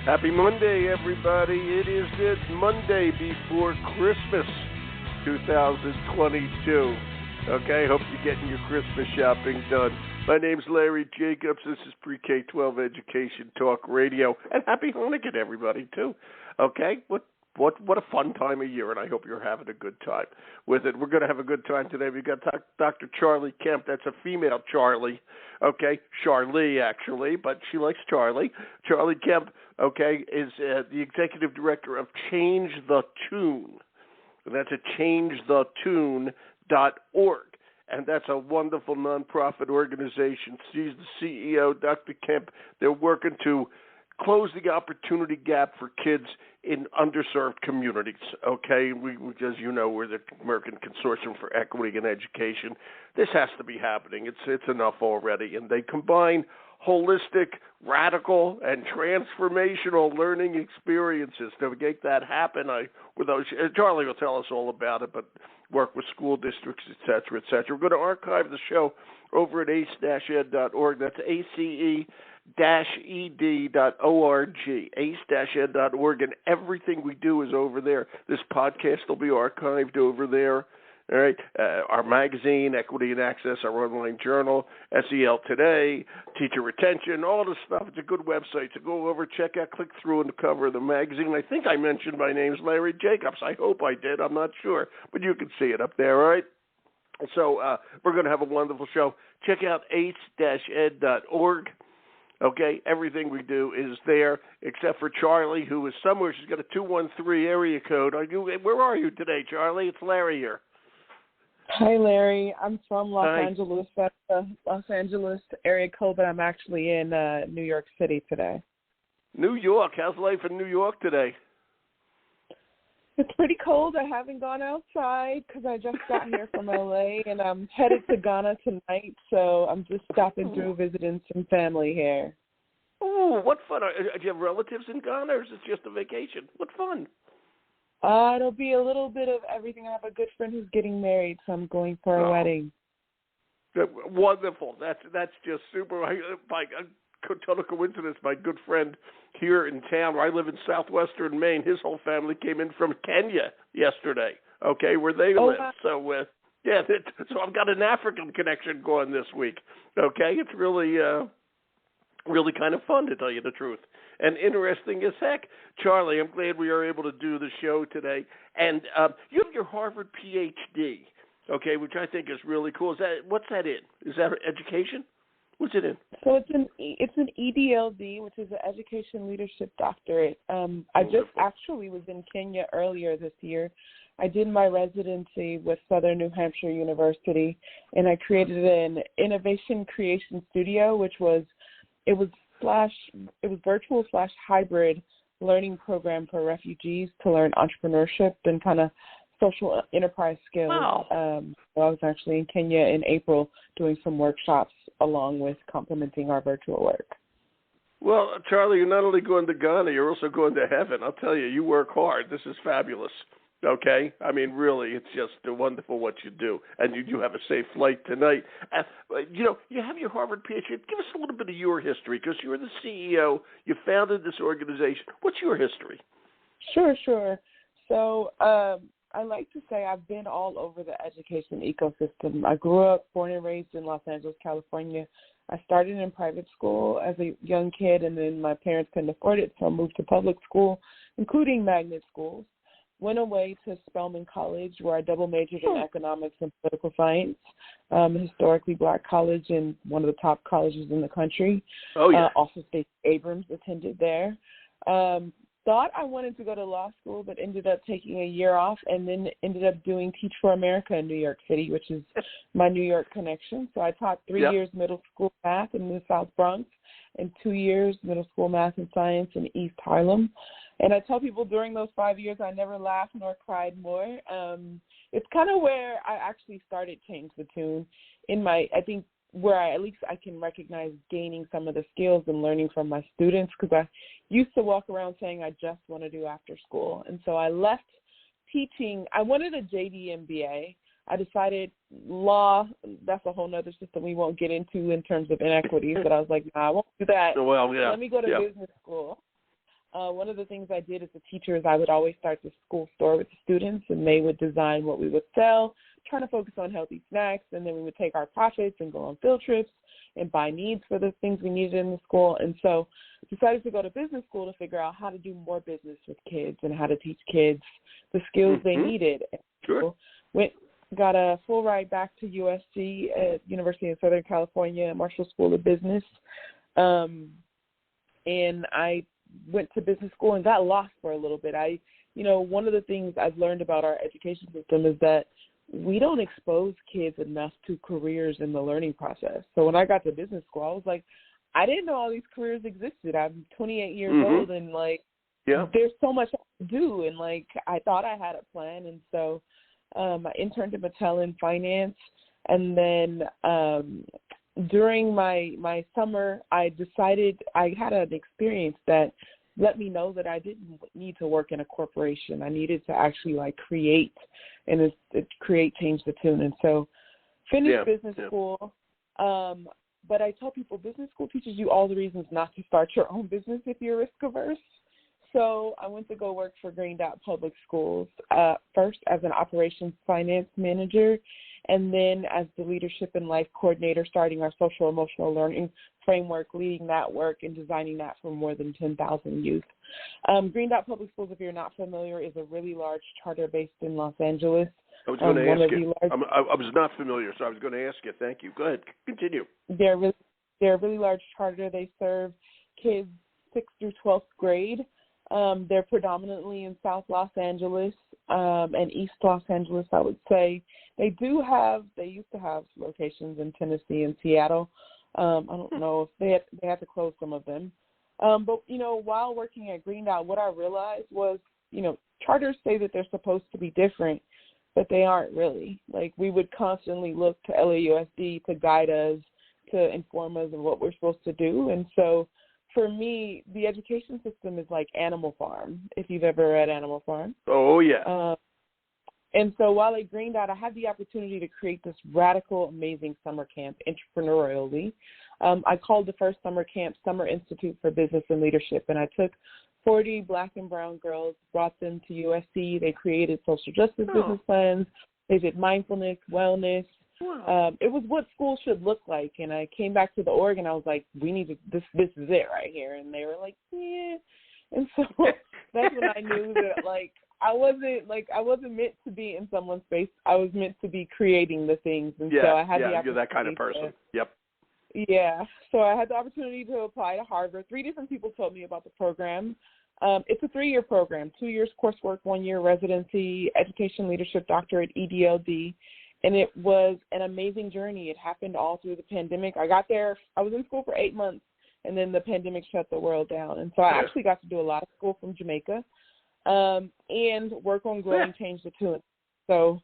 Happy Monday, everybody. It is this Monday before Christmas 2022. Okay, hope you're getting your Christmas shopping done. My name's Larry Jacobs. This is Pre-K-12 Education Talk Radio. And happy Hanukkah, everybody, too. Okay, what a fun time of year, and I hope you're having a good time with it. We're going to have a good time today. We've got Dr. Charli Kemp. That's a female Charli, okay? Charli, actually, but she likes Charli. Charli Kemp, okay, is the executive director of Change the Tune. And that's at changethetune.org. And that's a wonderful nonprofit organization. She's the CEO, Dr. Kemp. They're working to close the opportunity gap for kids in underserved communities, okay? We, as you know, we're the American Consortium for Equity in Education. This has to be happening. It's enough already. And they combine holistic, radical, and transformational learning experiences to make that happen. Charli will tell us all about it, but work with school districts, et cetera, et cetera. We're going to archive the show over at ace-ed.org. That's ACE-ed.org, ace-ed.org, and everything we do is over there. This podcast will be archived over there. All right, our magazine, Equity and Access, our online journal, SEL Today, Teacher Retention, all this stuff. It's a good website. So go over, check out, click through on the cover of the magazine. I think I mentioned my name's Larry Jacobs. I hope I did. I'm not sure, but you can see it up there, all right? So we're going to have a wonderful show. Check out ace-ed.org. Okay, everything we do is there, except for Charli, who is somewhere. She's got a 213 area code. Where are you today, Charli? It's Larry here. Hi, Larry. I'm from Los Angeles. That's the Los Angeles area code, but I'm actually in New York City today. New York. How's life in New York today? It's pretty cold. I haven't gone outside because I just got here from L.A., and I'm headed to Ghana tonight, so I'm just stopping through visiting some family here. Oh, what fun. Do you have relatives in Ghana, or is it just a vacation? What fun. It'll be a little bit of everything. I have a good friend who's getting married, so I'm going for a wedding. Wonderful. That's just super. By total coincidence, my good friend here in town, where I live in southwestern Maine, his whole family came in from Kenya yesterday, okay, where they live. Wow. So, so I've got an African connection going this week, okay? It's really kind of fun, to tell you the truth. And interesting as heck. Charli, I'm glad we are able to do the show today. And you have your Harvard PhD, okay, which I think is really cool. What's that in? Is that education? What's it in? So it's an EDLD, which is an Education Leadership Doctorate. I just actually was in Kenya earlier this year. I did my residency with Southern New Hampshire University, and I created an innovation creation studio, which was virtual/hybrid learning program for refugees to learn entrepreneurship and kind of social enterprise skills. Wow. So I was actually in Kenya in April doing some workshops along with complementing our virtual work. Well, Charli, you're not only going to Ghana, you're also going to heaven. I'll tell you, you work hard. This is fabulous. Okay? I mean, really, it's just wonderful what you do. And you do have a safe flight tonight. You have your Harvard PhD. Give us a little bit of your history, because you're the CEO. You founded this organization. What's your history? Sure. So I like to say I've been all over the education ecosystem. I grew up, born and raised in Los Angeles, California. I started in private school as a young kid, and then my parents couldn't afford it, so I moved to public school, including magnet schools. Went away to Spelman College, where I double majored in economics and political science, historically black college and one of the top colleges in the country. Oh, yeah. Also, Stacey Abrams attended there. Thought I wanted to go to law school, but ended up taking a year off, and then ended up doing Teach for America in New York City, which is my New York connection. So I taught 3 years middle school math in the South Bronx and 2 years middle school math and science in East Harlem. And I tell people during those 5 years, I never laughed nor cried more. It's kind of where I actually started Change the Tune I think where at least I can recognize gaining some of the skills and learning from my students, because I used to walk around saying I just want to do after school. And so I left teaching. I wanted a JD MBA. I decided law, that's a whole other system we won't get into in terms of inequities, but I was like, nah, I won't do that. Well, yeah. Let me go to business school. one of the things I did as a teacher is I would always start the school store with the students, and they would design what we would sell, trying to focus on healthy snacks, and then we would take our profits and go on field trips and buy needs for the things we needed in the school. And so decided to go to business school to figure out how to do more business with kids and how to teach kids the skills they needed. Sure. So got a full ride back to USC at University of Southern California, Marshall School of Business. And I went to business school and got lost for a little bit. One of the things I've learned about our education system is that we don't expose kids enough to careers in the learning process. So when I got to business school, I was like, I didn't know all these careers existed. I'm 28 years old, and there's so much to do. And I thought I had a plan. And so I interned at Mattel in finance. And then during my summer, I decided I had an experience that let me know that I didn't need to work in a corporation. I needed to actually create and change the tune. And so finished business school. But I tell people business school teaches you all the reasons not to start your own business if you're risk averse. So I went to go work for Green Dot Public Schools, first as an operations finance manager, and then as the leadership and life coordinator, starting our social emotional learning framework, leading that work and designing that for more than 10,000 youth. Green Dot Public Schools, if you're not familiar, is a really large charter based in Los Angeles. I was going to ask you. I was not familiar, so I was going to ask you. Thank you. Go ahead. Continue. They're a really large charter. They serve kids 6th through 12th grade. They're predominantly in South Los Angeles and East Los Angeles, I would say. They used to have locations in Tennessee and Seattle. I don't know if they had to close some of them. But, while working at Green Dot, what I realized was, charters say that they're supposed to be different, but they aren't really. We would constantly look to LAUSD to guide us, to inform us of what we're supposed to do. And so for me, the education system is like Animal Farm, if you've ever read Animal Farm. Oh, yeah. And so while at Green Dot, I had the opportunity to create this radical, amazing summer camp entrepreneurially. I called the first summer camp Summer Institute for Business and Leadership, and I took 40 Black and brown girls, brought them to USC. They created social justice business plans. They did mindfulness, wellness. Wow. It was what school should look like. And I came back to the org and I was like, we need to, this is it right here. And they were like, yeah. And so that's when I knew that I wasn't meant to be in someone's space. I was meant to be creating the things. And so I had the opportunity. You're that kind of person. Yep. Yeah. So I had the opportunity to apply to Harvard. 3 different people told me about the program. It's a 3-year program, 2 years coursework, 1 year residency, education, leadership, doctorate, EDLD. And it was an amazing journey. It happened all through the pandemic. I got there. I was in school for 8 months, and then the pandemic shut the world down. And so I actually got to do a lot of school from Jamaica and work on growing Change the Tune. So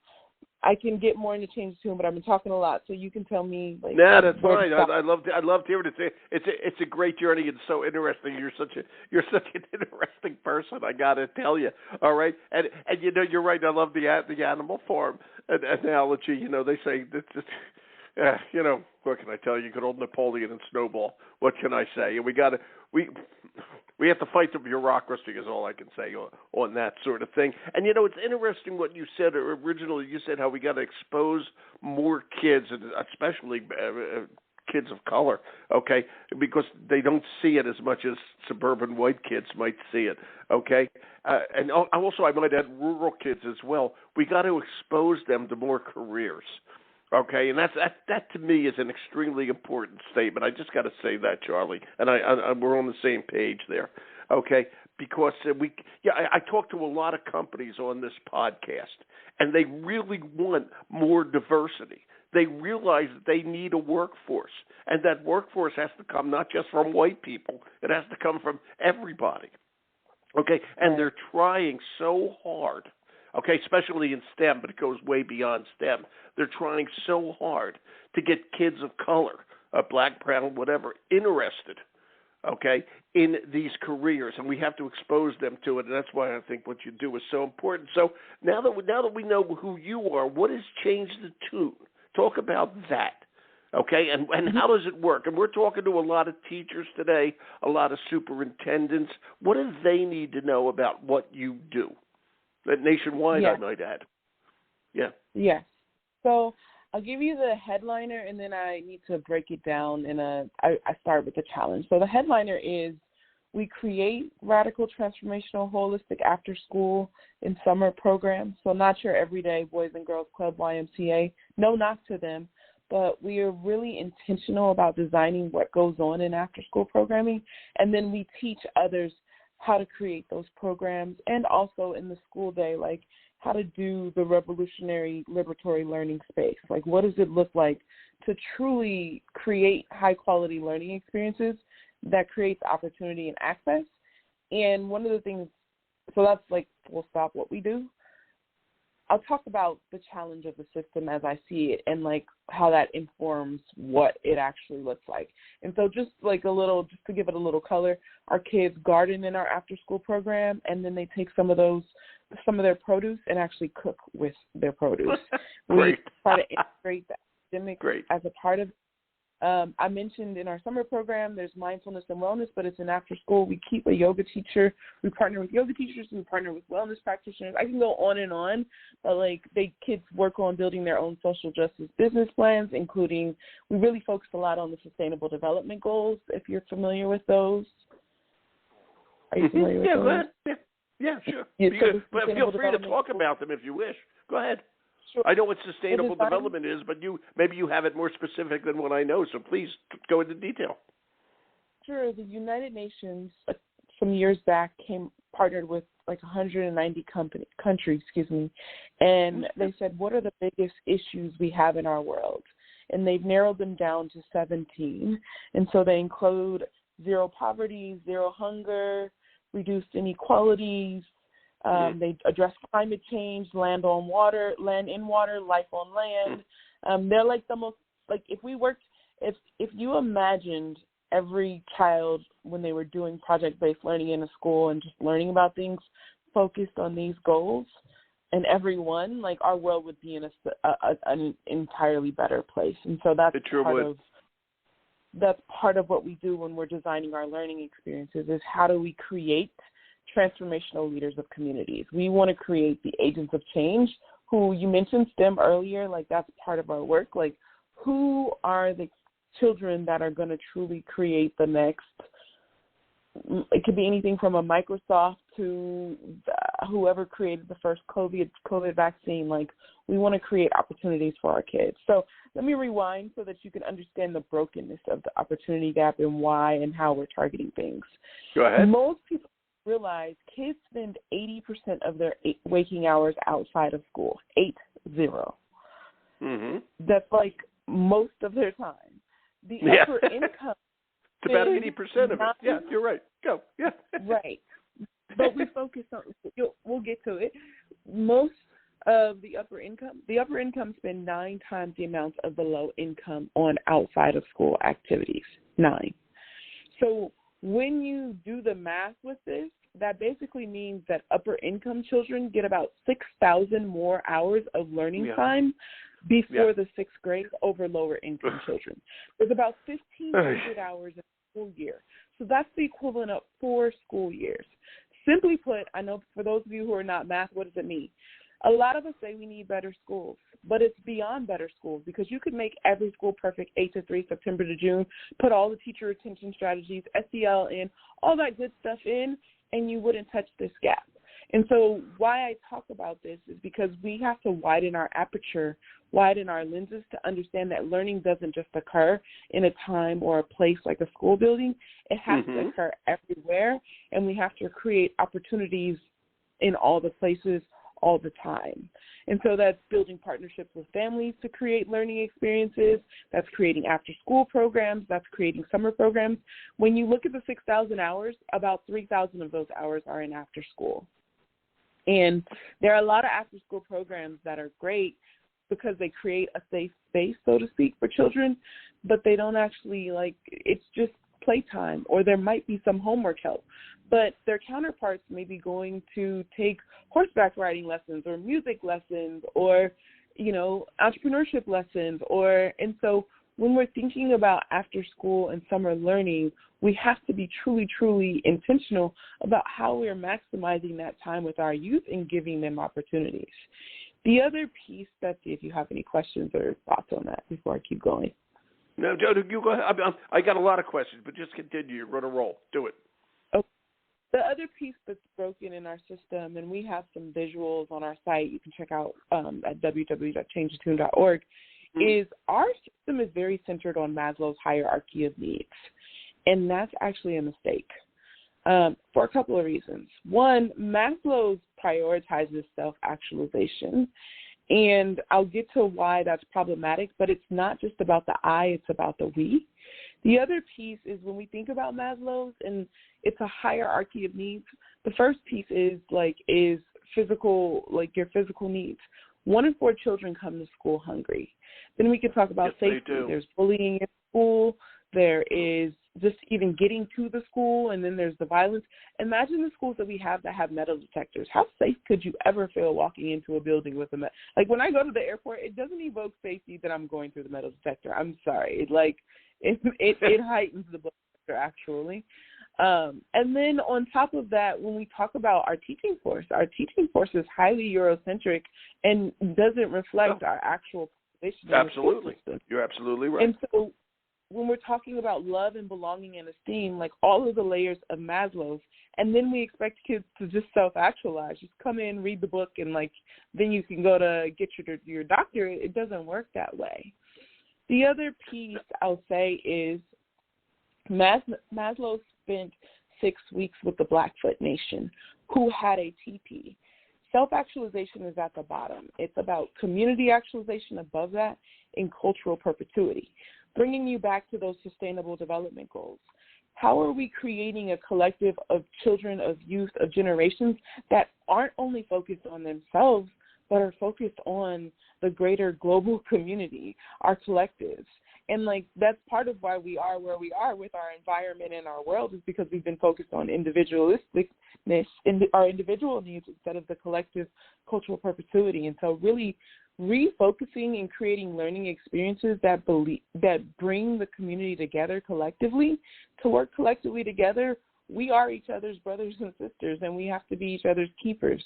I can get more into Change the Tune, but I've been talking a lot, so you can tell me. That's fine. I love to hear it. It's a great journey. It's so interesting. You're such an interesting person. I got to tell you. All right, and you're right. I love the Animal Farm analogy. They say that. What can I tell you? Good old Napoleon and Snowball. What can I say? And we have to fight the bureaucracy is all I can say on that sort of thing. And, it's interesting what you said originally. You said how we got to expose more kids, and especially kids of color, okay, because they don't see it as much as suburban white kids might see it, okay? And also I might add rural kids as well. We got to expose them to more careers. Okay, and that to me is an extremely important statement. I just got to say that, Charlie, and we're on the same page there. Okay, because I talk to a lot of companies on this podcast, and they really want more diversity. They realize that they need a workforce, and that workforce has to come not just from white people. It has to come from everybody. Okay, and they're trying so hard. Okay, especially in STEM, but it goes way beyond STEM. They're trying so hard to get kids of color, black, brown, whatever, interested, okay, in these careers, and we have to expose them to it, and that's why I think what you do is so important. So now that we know who you are, what has changed the tune? Talk about that, Okay, and how does it work? And we're talking to a lot of teachers today, a lot of superintendents. What do they need to know about what you do? Nationwide, I might add. Yeah. Yes. So I'll give you the headliner, and then I need to break it down. I start with the challenge. So the headliner is we create radical, transformational, holistic after-school and summer programs. So not your everyday Boys and Girls Club, YMCA. No knock to them, but we are really intentional about designing what goes on in after-school programming, and then we teach others how to create those programs, and also in the school day, like how to do the revolutionary liberatory learning space. Like, what does it look like to truly create high-quality learning experiences that creates opportunity and access? And one of the things, so that's like full stop what we do. I'll talk about the challenge of the system as I see it and like how that informs what it actually looks like. And so just to give it a little color, our kids garden in our after school program, and then they take some of their produce and actually cook with their produce. We try to integrate the academics as a part of it. I mentioned in our summer program, there's mindfulness and wellness, but it's an after school. We keep a yoga teacher. We partner with yoga teachers. We partner with wellness practitioners. I can go on, but kids work on building their own social justice business plans, including, we really focus a lot on the sustainable development goals, if you're familiar with those. Are you familiar with those? Go ahead. Yeah, sure. But feel free to talk about them if you wish. Go ahead. Sure. I know what sustainable development is, but maybe you have it more specific than what I know, so please go into detail. Sure. The United Nations, some years back, partnered with 190 countries, and they said, what are the biggest issues we have in our world? And they've narrowed them down to 17. And so they include zero poverty, zero hunger, reduced inequalities. They address climate change, land in water, life on land. They're like the most, if you imagined every child when they were doing project-based learning in a school and just learning about things focused on these goals, and everyone, our world would be in an entirely better place. And so that's part of what we do when we're designing our learning experiences, is how do we create transformational leaders of communities. We want to create the agents of change who, you mentioned STEM earlier, that's part of our work. Who are the children that are going to truly create the next, it could be anything from a Microsoft to whoever created the first COVID vaccine. We want to create opportunities for our kids. So let me rewind so that you can understand the brokenness of the opportunity gap and why and how we're targeting things. Go ahead. Most people realize kids spend 80% of their waking hours outside of school. 80. Mm-hmm. That's most of their time. The upper income. It's about 80% of it. Yeah, you're right. Go. Yeah. Right. But we focus on, we'll get to it. Most of the upper income spend 9 times the amount of the low income on outside of school activities. 9. So when you do the math with this, that basically means that upper income children get about 6,000 more hours of learning time before the 6th grade over lower income children. There's about 1,500 hours in a school year. So that's the equivalent of 4 school years. Simply put, I know for those of you who are not math, what does it mean? A lot of us say we need better schools, but it's beyond better schools, because you could make every school perfect 8 to 3, September to June, put all the teacher retention strategies, SEL in, all that good stuff in, and you wouldn't touch this gap. And so why I talk about this is because we have to widen our aperture, widen our lenses to understand that learning doesn't just occur in a time or a place like a school building. It has to occur everywhere, and we have to create opportunities in all the places all the time. And so that's building partnerships with families to create learning experiences. That's creating after-school programs. That's creating summer programs. When you look at the 6,000 hours, about 3,000 of those hours are in after-school. And there are a lot of after-school programs that are great because they create a safe space, so to speak, for children, but they don't actually, it's just playtime, or there might be some homework help. But their counterparts may be going to take horseback riding lessons or music lessons or, entrepreneurship lessons. And so when we're thinking about after school and summer learning, we have to be truly, truly intentional about how we're maximizing that time with our youth and giving them opportunities. The other piece, Betsy, if you have any questions or thoughts on that before I keep going. No, Joe, you go ahead. I got a lot of questions, but just continue. You're on a roll. Do it. Okay. The other piece that's broken in our system, and we have some visuals on our site you can check out at www.changetune.org, is our system is very centered on Maslow's hierarchy of needs, and that's actually a mistake for a couple of reasons. One, Maslow prioritizes self-actualization, and I'll get to why that's problematic, but it's not just about the I, it's about the we. The other piece is when we think about Maslow's, and it's a hierarchy of needs, the first piece is physical, like your physical needs. 1 in 4 children come to school hungry. Then we can talk about safety. There's bullying in school. There is just even getting to the school, and then there's the violence. Imagine the schools that we have that have metal detectors. How safe could you ever feel walking into a building with a metal? Like when I go to the airport, it doesn't evoke safety that I'm going through the metal detector. I'm sorry. It heightens the blood pressure, actually. And then on top of that, when we talk about our teaching force is highly Eurocentric and doesn't reflect our actual position. Absolutely. You're absolutely right. And so when we're talking about love and belonging and esteem, like all of the layers of Maslow's, and then we expect kids to just self-actualize, just come in, read the book, and then you can go to get your doctorate. It doesn't work that way. The other piece I'll say is Maslow spent 6 weeks with the Blackfoot Nation, who had a TP. Self-actualization is at the bottom. It's about community actualization above that and cultural perpetuity. Bringing you back to those sustainable development goals. How are we creating a collective of children, of youth, of generations that aren't only focused on themselves, but are focused on the greater global community, our collectives? And that's part of why we are where we are with our environment and our world, is because we've been focused on individualisticness in our individual needs instead of the collective cultural perpetuity. And so really refocusing and creating learning experiences that bring the community together collectively, to work collectively together. We are each other's brothers and sisters, and we have to be each other's keepers.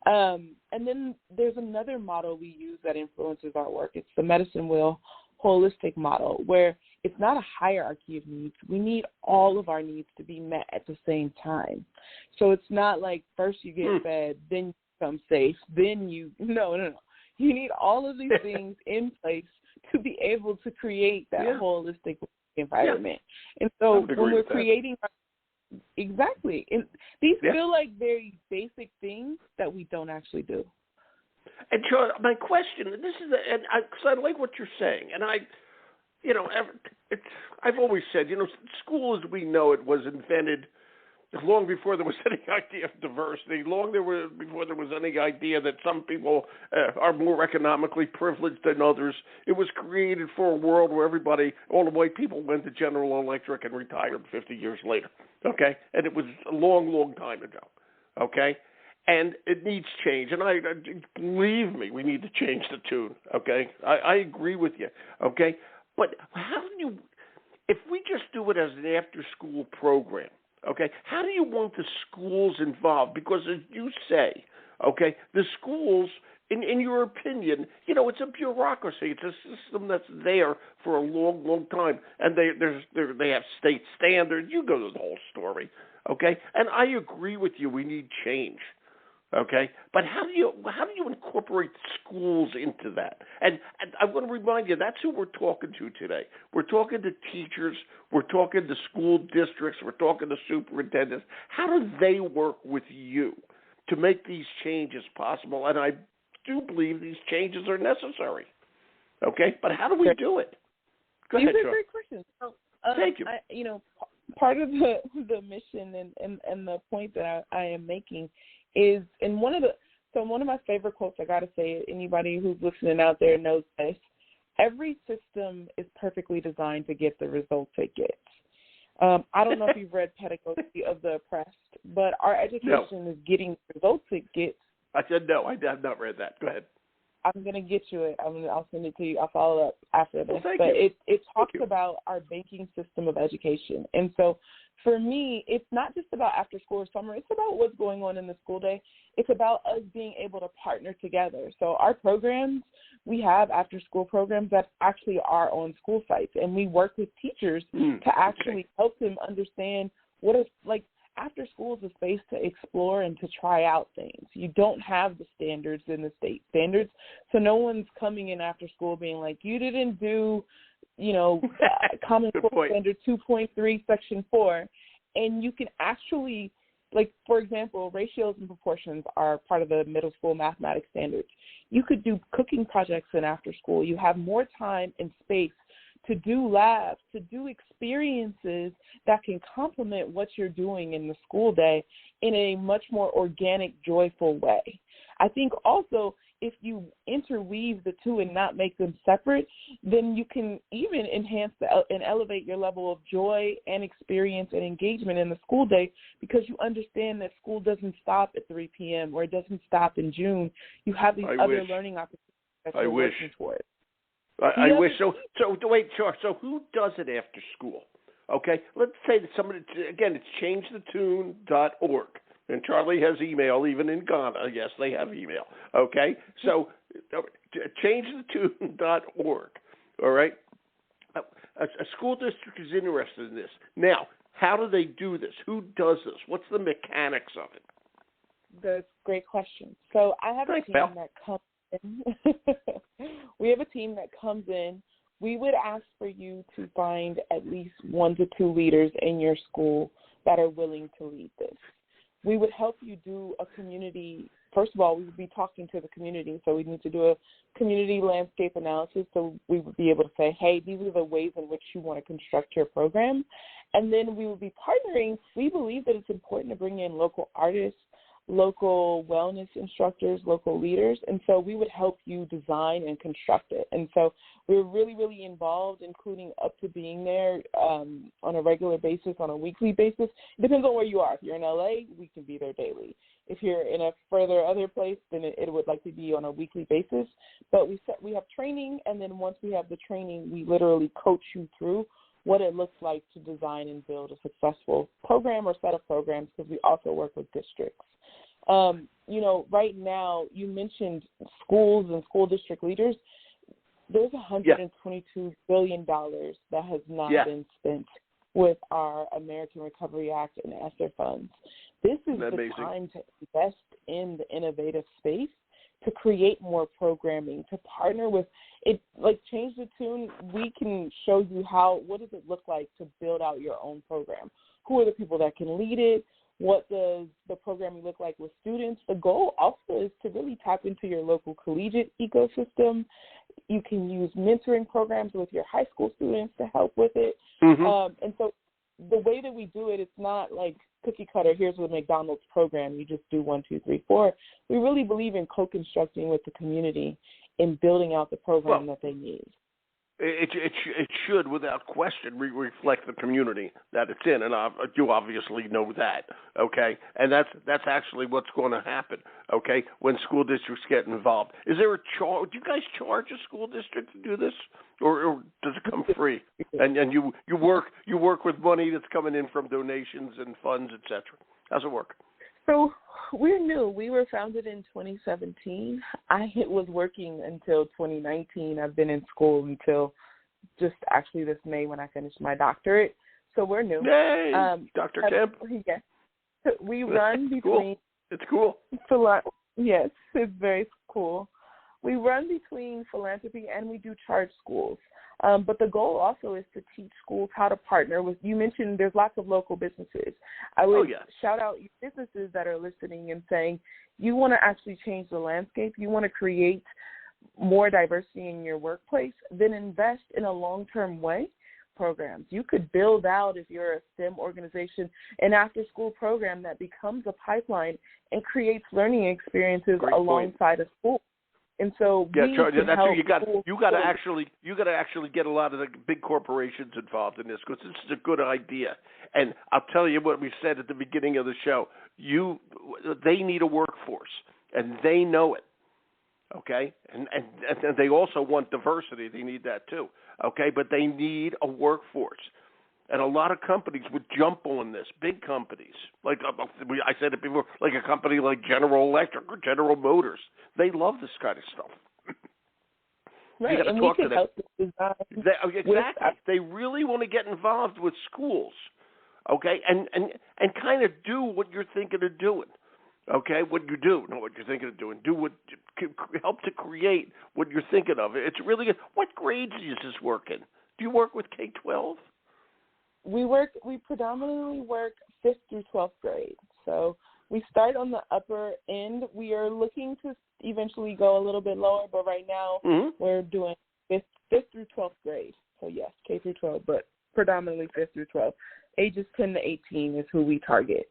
And then there's another model we use that influences our work. It's the medicine wheel holistic model, where it's not a hierarchy of needs. We need all of our needs to be met at the same time. So it's not like first you get fed, then you become safe, then no. You need all of these things in place to be able to create that holistic environment. And so when we're creating exactly, and these feel like very basic things that we don't actually do. And Charlie, my question, and because I like what you're saying, and I've always said, school as we know it was invented long before there was any idea of diversity, before there was any idea that some people are more economically privileged than others. It was created for a world where all the white people went to General Electric and retired 50 years later, okay? And it was a long, long time ago, okay? And it needs change, and I believe me, we need to change the tune, okay? I agree with you, okay? But if we just do it as an after-school program, okay, how do you want the schools involved? Because as you say, okay, the schools, in your opinion, it's a bureaucracy. It's a system that's there for a long, long time, and they have state standards. You go to the whole story, okay? And I agree with you. We need change. Okay, but how do you incorporate schools into that? And I want to remind you, that's who we're talking to today. We're talking to teachers. We're talking to school districts. We're talking to superintendents. How do they work with you to make these changes possible? And I do believe these changes are necessary. Okay, but how do we do it? Go ahead, These are great questions. So, thank you. Part of the mission and the point that I am making is, and one of my favorite quotes, I got to say it, anybody who's listening out there knows this: every system is perfectly designed to get the results it gets. I don't know if you've read Pedagogy of the Oppressed, but our education is getting the results it gets. I said no, I have not read that. Go ahead. I'm gonna get you it. I'll send it to you. I'll follow up after this. Well, but it talks about our banking system of education. And so for me, it's not just about after school or summer. It's about what's going on in the school day. It's about us being able to partner together. So our programs, we have after school programs that actually are on school sites, and we work with teachers to actually help them understand what is like. After school is a space to explore and to try out things. You don't have the standards in the state standards, so no one's coming in after school being like, you didn't do, Common Core Standard 2.3, Section 4, and you can actually, like, for example, ratios and proportions are part of the middle school mathematics standards. You could do cooking projects in after school. You have more time and space to do labs, to do experiences that can complement what you're doing in the school day in a much more organic, joyful way. I think also if you interweave the two and not make them separate, then you can even enhance and elevate your level of joy and experience and engagement in the school day, because you understand that school doesn't stop at 3 p.m. or it doesn't stop in June. You have these other learning opportunities that you're working towards. I wish. So wait, sure. So who does it after school? Okay, let's say that somebody, again, it's changethetune.org. And Charli has email, even in Ghana. Yes, they have email. Okay, so changethetune.org. All right, a school district is interested in this. Now, how do they do this? Who does this? What's the mechanics of it? That's a great question. So I have a team that comes in. We have a team that comes in. We would ask for you to find at least 1 to 2 leaders in your school that are willing to lead this. We would help you do a community. First of all, we would be talking to the community, so we need to do a community landscape analysis, so we would be able to say, hey, these are the ways in which you want to construct your program. And then we would be partnering. We believe that it's important to bring in local artists, local wellness instructors, local leaders, and so we would help you design and construct it. And so we're really, really involved, including up to being there on a regular basis, on a weekly basis. It depends on where you are. If you're in LA, we can be there daily. If you're in a further other place, then it would likely be on a weekly basis. But we have training, and then once we have the training, we literally coach you through what it looks like to design and build a successful program or set of programs, because we also work with districts. Right now, you mentioned schools and school district leaders. There's $122 billion that has not been spent with our American Recovery Act and ESSER funds. This is the time to invest in the innovative space, to create more programming, to partner with it. Like Change the Tune, we can show you what does it look like to build out your own program. Who are the people that can lead it? What does the programming look like with students? The goal also is to really tap into your local collegiate ecosystem. You can use mentoring programs with your high school students to help with it. And so the way that we do it, it's not like cookie cutter, here's the McDonald's program, you just do 1, 2, 3, 4. We really believe in co-constructing with the community in building out the program that they need. It should, without question, reflect the community that it's in, and you obviously know that, okay? And that's actually what's going to happen, okay? When school districts get involved, is there a charge? Do you guys charge a school district to do this, or does it come free? And you work with money that's coming in from donations and funds, etc. How's it work? So we're new. We were founded in 2017. I was working until 2019. I've been in school until just actually this May when I finished my doctorate. So we're new. Yay! Dr. Kemp. Yes. We run between... Cool. It's cool. Yes, it's very cool. We run between philanthropy and we do charge schools. But the goal also is to teach schools how to partner with, you mentioned there's lots of local businesses. I would shout out your businesses that are listening and saying, you want to actually change the landscape, you want to create more diversity in your workplace, then invest in a long-term way programs. You could build out, if you're a STEM organization, an after-school program that becomes a pipeline and creates learning experiences alongside a school. And so that's true. You got to actually get a lot of the big corporations involved in this, because this is a good idea. And I'll tell you what we said at the beginning of the show. They need a workforce, and they know it. Okay, and they also want diversity. They need that too. Okay, but they need a workforce. And a lot of companies would jump on this, big companies. Like I said it before, like a company like General Electric or General Motors. They love this kind of stuff. Right, you got and to we talk to can them. help with design. Exactly. They really want to get involved with schools, okay, and kind of do what you're thinking of doing. Okay, what you do, not what you're thinking of doing. Do what help to create what you're thinking of. It's really good. What grades is this work in? Do you work with K-12? We predominantly work 5th through 12th grade. So we start on the upper end. We are looking to eventually go a little bit lower, but right now we're doing 5th through 12th grade. So yes, K through 12, but predominantly 5th through 12. Ages 10 to 18 is who we target.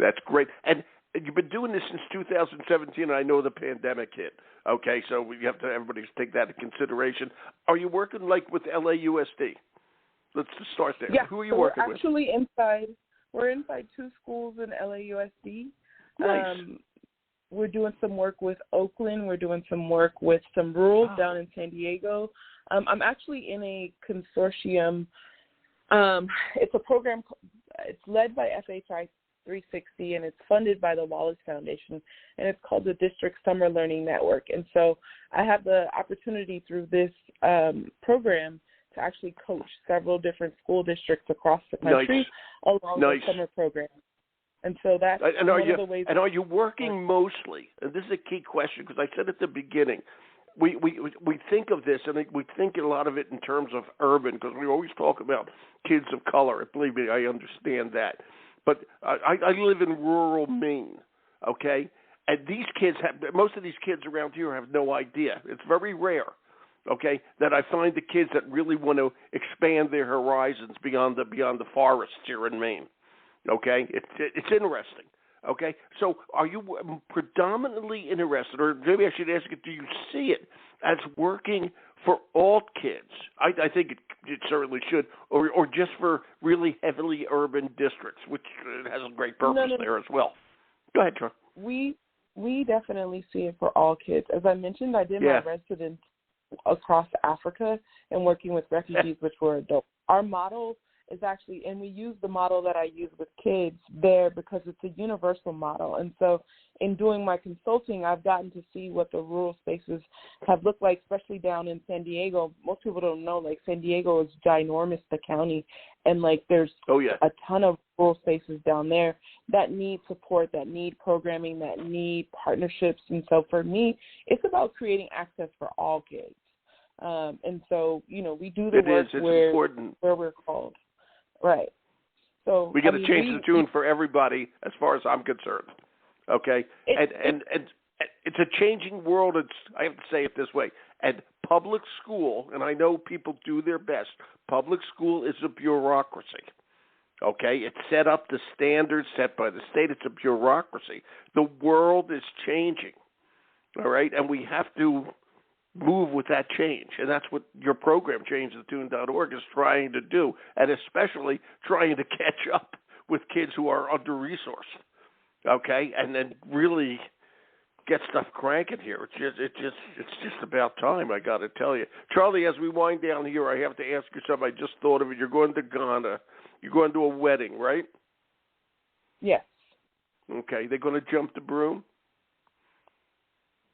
That's great. And you've been doing this since 2017, and I know the pandemic hit. Okay, so we have to everybody take that into consideration. Are you working like with LAUSD? Let's just start there. Yeah, who are you working with? Actually, we're inside 2 schools in LAUSD. Nice. We're doing some work with Oakland. We're doing some work with some rurals down in San Diego. I'm actually in a consortium. It's a program. It's led by FHI 360, and it's funded by the Wallace Foundation, and it's called the District Summer Learning Network. And so I have the opportunity through this program to actually coach several different school districts across the country along with summer programs. And so that's one of the ways. And are you working mostly? And this is a key question because I said at the beginning, we think of this and we think a lot of it in terms of urban because we always talk about kids of color. And believe me, I understand that. But I live in rural Maine, okay? And these kids most of these kids around here have no idea. It's very rare. Okay, that I find the kids that really want to expand their horizons beyond the forests here in Maine. Okay, it's interesting. Okay, so are you predominantly interested, or maybe I should ask you, do you see it as working for all kids? I think it certainly should, or just for really heavily urban districts, which has a great purpose there as well. Go ahead, Charli. We definitely see it for all kids. As I mentioned, I did my residence across Africa and working with refugees, which were adults. Our model is actually, and we use the model that I use with kids there because it's a universal model. And so in doing my consulting, I've gotten to see what the rural spaces have looked like, especially down in San Diego. Most people don't know, like, San Diego is ginormous, the county, and, like, there's a ton of rural spaces down there that need support, that need programming, that need partnerships. And so for me, it's about creating access for all kids. And so, we do the work where we're called. Right. So we got to change the tune for everybody as far as I'm concerned. Okay? And it's a changing world. I have to say it this way. And public school, and I know people do their best, public school is a bureaucracy. Okay? It set up the standards set by the state. It's a bureaucracy. The world is changing. All right? And we have to move with that change, and that's what your program, ChangeTheTune.org, is trying to do, and especially trying to catch up with kids who are under-resourced, okay, and then really get stuff cranking here. It's just about time, I got to tell you. Charli, as we wind down here, I have to ask you something. I just thought of it. You're going to Ghana. You're going to a wedding, right? Yes. Okay. They're going to jump the broom?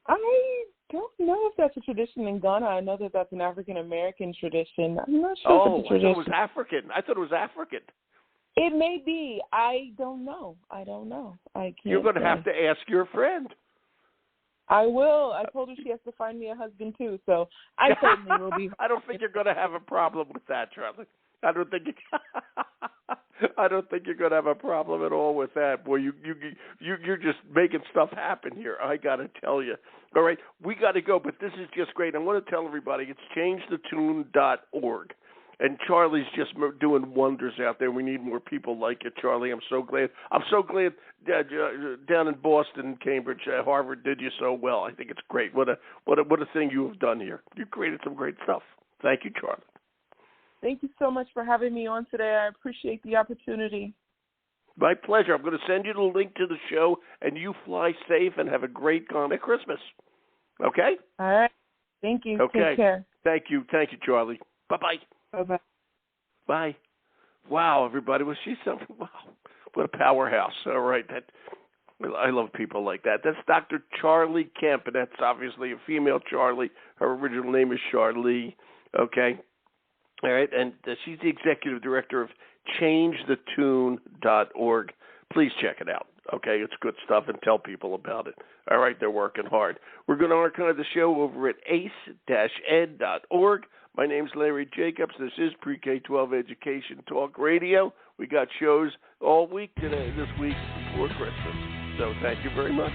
I don't know if that's a tradition in Ghana. I know that that's an African-American tradition. I'm not sure if it's a tradition. I thought it was African. It may be. I don't know. I can't. You're going to have to ask your friend. I will. I told her she has to find me a husband, too, so I certainly will be. I don't think you're going to have a problem with that, Charli. I don't think you're going to have a problem at all with that. Boy, you're just making stuff happen here. I got to tell you. All right, we got to go, but this is just great. I want to tell everybody it's ChangeTheTune.org, and Charli's just doing wonders out there. We need more people like you, Charli. I'm so glad down in Boston, Cambridge, Harvard did you so well. I think it's great. What a thing you have done here. You created some great stuff. Thank you, Charli. Thank you so much for having me on today. I appreciate the opportunity. My pleasure. I'm going to send you the link to the show, and you fly safe and have a great Ghana Christmas. Okay? All right. Thank you. Okay. Take care. Thank you, Charli. Bye-bye. Bye-bye. Bye. Wow, everybody. Was she something? Wow. What a powerhouse. All right. I love people like that. That's Dr. Charli Kemp, and that's obviously a female Charli. Her original name is Charli. Okay? All right. And she's the executive director of changethetune.org. Please check it out. Okay, it's good stuff, and tell people about it. All right, they're working hard. We're going to archive the show over at ace-ed.org. My name's Larry Jacobs. This is Pre-K-12 Education Talk Radio. We got shows all week today, this week before Christmas. So thank you very much.